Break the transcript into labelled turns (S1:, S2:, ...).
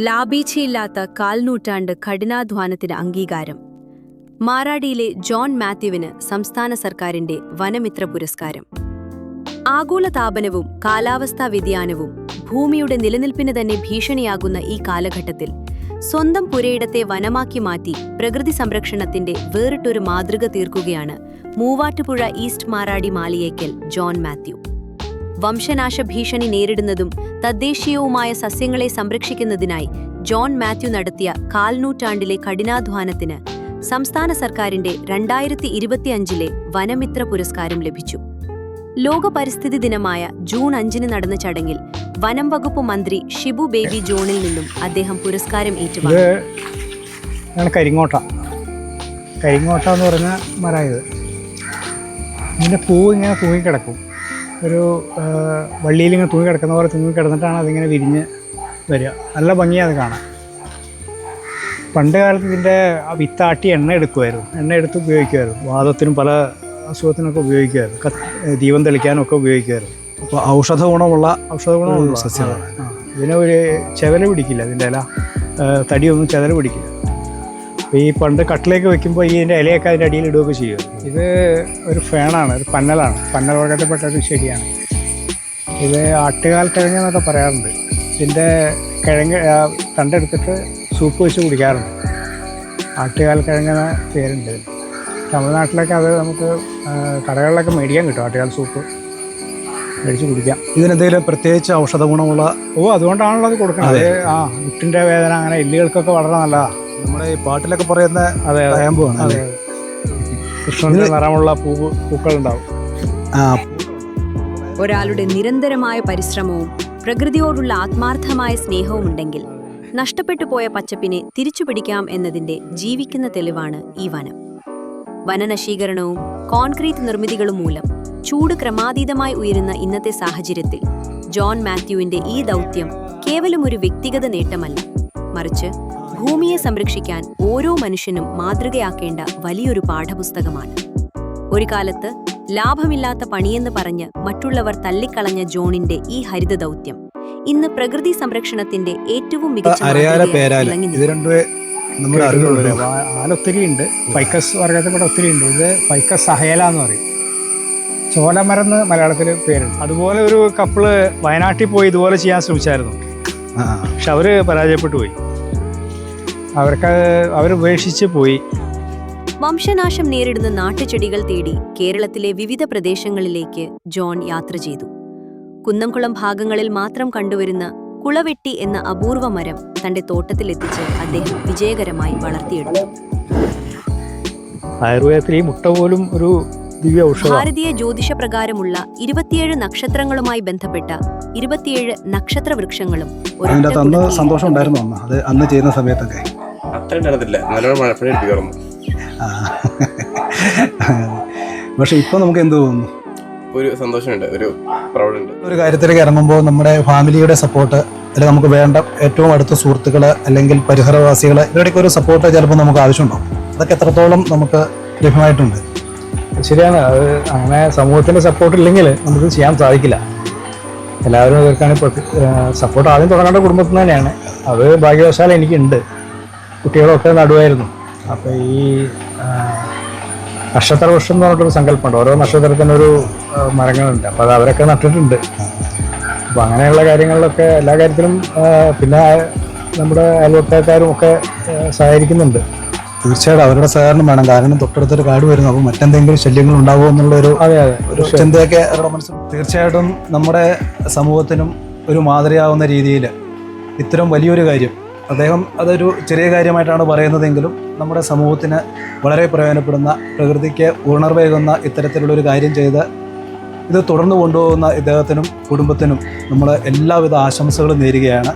S1: ലാഭീച്ചയില്ലാത്ത കാൽനൂറ്റാണ്ട് കഠിനാധ്വാനത്തിന് അംഗീകാരം. മാറാടിയിലെ ജോൺ മാത്യുവിന് സംസ്ഥാന സർക്കാരിന്റെ വനമിത്ര പുരസ്കാരം. ആഗോളതാപനവും കാലാവസ്ഥാ വ്യതിയാനവും ഭൂമിയുടെ നിലനിൽപ്പിന് തന്നെ ഭീഷണിയാകുന്ന ഈ കാലഘട്ടത്തിൽ സ്വന്തം പുരയിടത്തെ വനമാക്കി മാറ്റി പ്രകൃതി സംരക്ഷണത്തിന്റെ വേറിട്ടൊരു മാതൃക തീർക്കുകയാണ് മൂവാറ്റുപുഴ ഈസ്റ്റ് മാറാടി മാളിയേക്കൽ ജോൺ മാത്യു. വംശനാശ ഭീഷണി നേരിടുന്നതും തദ്ദേശീയവുമായ സസ്യങ്ങളെ സംരക്ഷിക്കുന്നതിനായി ജോൺ മാത്യു നടത്തിയ കാൽനൂറ്റാണ്ടിലെ കഠിനാധ്വാനത്തിന് സംസ്ഥാന സർക്കാരിന്റെ 2025 വനമിത്ര പുരസ്കാരം ലഭിച്ചു. ലോക പരിസ്ഥിതി ദിനമായ ജൂൺ 5 നടന്ന ചടങ്ങിൽ വനം വകുപ്പ് മന്ത്രി ഷിബു ബേബി ജോണിൽ നിന്നും അദ്ദേഹം പുരസ്കാരം ഏറ്റുവാങ്ങി.
S2: കരിങ്ങോട്ട എന്ന് പറഞ്ഞ മരം. ഇതിൻ്റെ പൂവ് ഇങ്ങനെ തൂങ്ങിക്കിടക്കും. ഒരു വള്ളിയിലിങ്ങനെ തൂങ്ങിക്കിടക്കുന്ന പോലെ തൂങ്ങിക്കിടന്നിട്ടാണ് അതിങ്ങനെ വിരിഞ്ഞ് വരിക. നല്ല ഭംഗിയാണ് അത് കാണാൻ. പണ്ട് കാലത്ത് ഇതിൻ്റെ വിത്താട്ടി എണ്ണ എടുക്കുമായിരുന്നു. എണ്ണ എടുത്ത് ഉപയോഗിക്കുമായിരുന്നു. വാദത്തിനും പല അസുഖത്തിനൊക്കെ ഉപയോഗിക്കുമായിരുന്നു. ദീപം തെളിക്കാനൊക്കെ ഉപയോഗിക്കുമായിരുന്നു.
S3: അപ്പോൾ ഔഷധ ഗുണമുള്ള
S2: സസ്യമാണ്. ഇതിന് ഒരു ചെതല പിടിക്കില്ല. ഇതിൻ്റെ ഇല തടിയൊന്നും ചെതല പിടിക്കില്ല. അപ്പോൾ ഈ പണ്ട് കട്ടിലേക്ക് വെക്കുമ്പോൾ ഇതിൻ്റെ ഇലയൊക്കെ അതിൻ്റെ അടിയിൽ ഇടുകയൊക്കെ ചെയ്യും. ഇത് ഒരു ഫേണാണ്, ഒരു പന്നലാണ്. പന്നൽ വർഗത്തിൽപ്പെട്ട ഒരു ചെടിയാണ്. ഇത് ആട്ടുകാൽ കിഴങ്ങ് എന്നൊക്കെ പറയാറുണ്ട്. ഇതിൻ്റെ കിഴങ്ങ് തണ്ടെടുത്തിട്ട് സൂപ്പ് വെച്ച് കുടിക്കാറുണ്ട്. ആട്ടുകാൽ കിഴങ്ങെന്ന പേരുണ്ട്. തമിഴ്നാട്ടിലൊക്കെ അത് നമുക്ക് കടകളിലൊക്കെ മേടിക്കാൻ കിട്ടും. ആട്ടുകാൽ സൂപ്പ് മേടിച്ച് കുടിക്കാം.
S3: ഇതിനെന്തെങ്കിലും പ്രത്യേകിച്ച് ഔഷധ ഗുണമുള്ള?
S2: അതുകൊണ്ടാണല്ലോ അത് കൊടുക്കുന്നത്. മുട്ടിൻ്റെ വേദന, അങ്ങനെ എല്ലുകൾക്കൊക്കെ വളരെ നല്ലതാണ്.
S3: നമ്മുടെ ഈ പാട്ടിലൊക്കെ പറയുന്ന അയമ്പുമാണ്.
S2: അതെ, കൃഷ്ണന്റെ നിറമുള്ള പൂക്കളുണ്ടാവും.
S1: ഒരാളുടെ നിരന്തരമായ പരിശ്രമവും പ്രകൃതിയോടുള്ള ആത്മാർത്ഥമായ സ്നേഹവും ഉണ്ടെങ്കിൽ നഷ്ടപ്പെട്ടു പോയ പച്ചപ്പിനെ തിരിച്ചുപിടിക്കാം എന്നതിന്റെ ജീവിക്കുന്ന തെളിവാണ് ഈ വനം. വനനശീകരണവും കോൺക്രീറ്റ് നിർമ്മിതികളും മൂലം ചൂട് ക്രമാതീതമായി ഉയരുന്ന ഇന്നത്തെ സാഹചര്യത്തിൽ ജോൺ മാത്യുവിന്റെ ഈ ദൗത്യം കേവലം ഒരു വ്യക്തിഗത നേട്ടമല്ല, മറിച്ച് ഭൂമിയെ സംരക്ഷിക്കാൻ ഓരോ മനുഷ്യനും മാതൃകയാക്കേണ്ട വലിയൊരു പാഠപുസ്തകമാണ്. ഒരു കാലത്ത് ലാഭമില്ലാത്ത പണിയെന്ന് പറഞ്ഞ് മറ്റുള്ളവർ തള്ളിക്കളഞ്ഞ ജോണിന്റെ ഈ ഹരിത ദൗത്യം ഇന്ന് പ്രകൃതി സംരക്ഷണത്തിന്റെ ഏറ്റവും മികച്ച
S2: ഒത്തിരി ഉണ്ട്. ഫൈക്കസ് വർഗത്തിൽപ്പെട്ട ഒത്തിരി ഉണ്ട്. ഇത് ഫൈക്കസ് സഹേല എന്ന് പറയും. ചോലമരം എന്ന് മലയാളത്തിൽ പേരുണ്ട്. അതുപോലെ ഒരു കപ്പിള് വയനാട്ടിൽ പോയി ഇതുപോലെ ചെയ്യാൻ ശ്രമിച്ചായിരുന്നു. പക്ഷെ അവര് പരാജയപ്പെട്ടു പോയി. അവർ ഉപേക്ഷിച്ച് പോയി.
S1: വംശനാശം നേരിടുന്ന നാട്ടുചെടികൾ തേടി കേരളത്തിലെ വിവിധ പ്രദേശങ്ങളിലേക്ക് ജോൺ യാത്ര ചെയ്തു. കുന്നംകുളം ഭാഗങ്ങളിൽ മാത്രം കണ്ടുവരുന്ന കുളവെട്ടി എന്ന അപൂർവ മരം തന്റെ തോട്ടത്തിലെത്തിച്ച് അദ്ദേഹം വിജയകരമായി വളർത്തിയെടുത്തു.
S2: ആയുർവേദത്തിൽ ഈ മുട്ട പോലും ഒരു ദിവ്യ ഔഷധം.
S1: ഭാരതീയ ജ്യോതിഷപ്രകാരമുള്ള 27 നക്ഷത്രങ്ങളുമായി ബന്ധപ്പെട്ട 27 നക്ഷത്ര വൃക്ഷങ്ങളും
S3: സന്തോഷം ഉണ്ടായിരുന്നു അത് അന്ന് ചെയ്യുന്ന സമയത്തൊക്കെ. പക്ഷെ ഇപ്പൊ നമുക്ക് എന്ത് തോന്നുന്നു?
S4: ഒരു സന്തോഷമുണ്ട്, ഒരു പ്രൗഡുണ്ട്.
S3: ഒരു കാര്യത്തിലേക്ക് ഇറങ്ങുമ്പോൾ നമ്മുടെ ഫാമിലിയുടെ സപ്പോർട്ട്, അല്ലെങ്കിൽ നമുക്ക് വേണ്ട ഏറ്റവും അടുത്ത സുഹൃത്തുക്കള് അല്ലെങ്കിൽ പരിസരവാസികള്, ഇവരുടെയൊക്കെ ഒരു സപ്പോർട്ട് ചിലപ്പോൾ നമുക്ക് ആവശ്യമുണ്ടാവും. അതൊക്കെ എത്രത്തോളം നമുക്ക് ലഭ്യമായിട്ടുണ്ട്?
S2: ശരിയാണ്. അത് അങ്ങനെ സമൂഹത്തിന്റെ സപ്പോർട്ട് ഇല്ലെങ്കിൽ നമുക്ക് ചെയ്യാൻ സാധിക്കില്ല. എല്ലാവരും എതിർക്കാണ്. സപ്പോർട്ട് ആദ്യം തുടങ്ങേണ്ട കുടുംബത്തിൽ തന്നെയാണ്. അത് ഭാഗ്യവശാൽ എനിക്കുണ്ട്. കുട്ടികളൊക്കെ നടുവായിരുന്നു. അപ്പോൾ ഈ നക്ഷത്രവൃക്ഷം എന്ന് പറഞ്ഞിട്ടൊരു സങ്കല്പമുണ്ട്. ഓരോ നക്ഷത്രത്തിനൊരു മരങ്ങളുണ്ട്. അപ്പോൾ അത് അവരൊക്കെ നട്ടിട്ടുണ്ട്. അപ്പോൾ അങ്ങനെയുള്ള കാര്യങ്ങളിലൊക്കെ എല്ലാ കാര്യത്തിലും പിന്നെ നമ്മുടെ അയൽവക്കക്കാരും ഒക്കെ സഹകരിക്കുന്നുണ്ട്.
S3: തീർച്ചയായിട്ടും അവരുടെ സഹകരണം വേണം. കാരണം തൊട്ടടുത്തൊരു കാട് വരുന്നു. അപ്പോൾ മറ്റെന്തെങ്കിലും ശല്യങ്ങൾ ഉണ്ടാവുമോ എന്നുള്ളൊരു ചിന്തയൊക്കെ അവരുടെ മനസ്സിൽ. തീർച്ചയായിട്ടും നമ്മുടെ സമൂഹത്തിനും ഒരു മാതൃകയാവുന്ന രീതിയിൽ ഇത്തരം വലിയൊരു കാര്യം അദ്ദേഹം അതൊരു ചെറിയ കാര്യമായിട്ടാണ് പറയുന്നതെങ്കിലും നമ്മുടെ സമൂഹത്തിന് വളരെ പ്രയോജനപ്പെടുന്ന, പ്രകൃതിക്ക് ഉണർവേകുന്ന ഇത്തരത്തിലുള്ളൊരു കാര്യം ചെയ്ത് ഇത് തുടർന്ന് കൊണ്ടുപോകുന്ന ഇദ്ദേഹത്തിനും കുടുംബത്തിനും നമ്മൾ എല്ലാവിധ ആശംസകളും നേരുകയാണ്.